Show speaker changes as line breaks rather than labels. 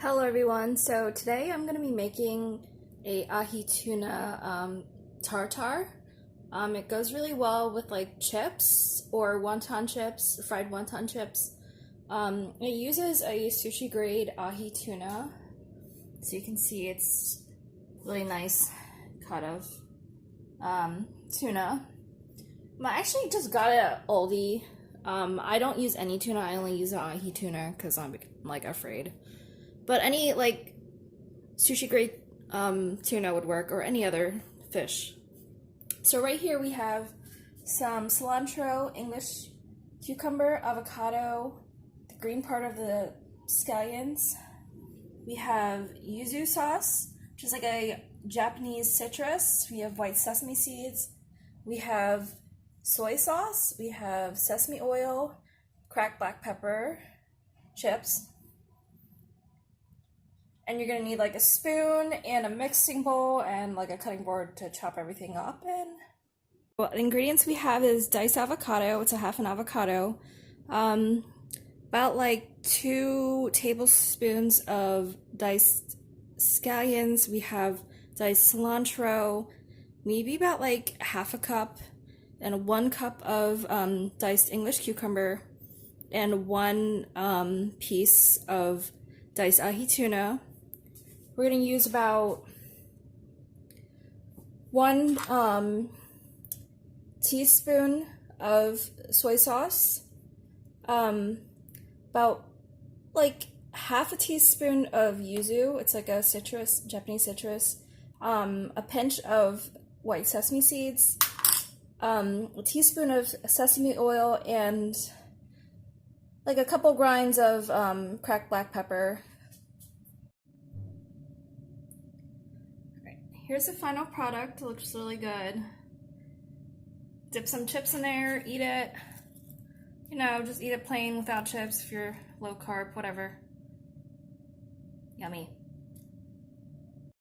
Hello everyone, so today I'm going to be making a ahi tuna tartare. It goes really well with like chips or wonton chips, fried wonton chips. It uses a sushi grade ahi tuna, so you can see it's really nice cut of tuna. I actually just got it at Aldi. I don't use any tuna, I only use the ahi tuna because I'm like afraid. But any like sushi grade tuna would work, or any other fish. So right here we have some cilantro, English cucumber, avocado, the green part of the scallions. We have yuzu sauce, which is like a Japanese citrus. We have white sesame seeds. We have soy sauce. We have sesame oil, cracked black pepper, chips. And you're gonna need like a spoon and a mixing bowl and like a cutting board to chop everything up in. What ingredients we have is diced avocado. It's a half an avocado. About like 2 tablespoons of diced scallions. We have diced cilantro, maybe about like half a cup, and 1 cup of diced English cucumber, and 1 piece of diced ahi tuna. We're going to use about 1 teaspoon of soy sauce, about like half a teaspoon of yuzu, it's like a citrus, Japanese citrus, a pinch of white sesame seeds, a teaspoon of sesame oil, and like a couple grinds of cracked black pepper. Here's the final product. It looks really good. Dip some chips in there, eat it. You know, just eat it plain without chips if you're low carb, whatever. Yummy.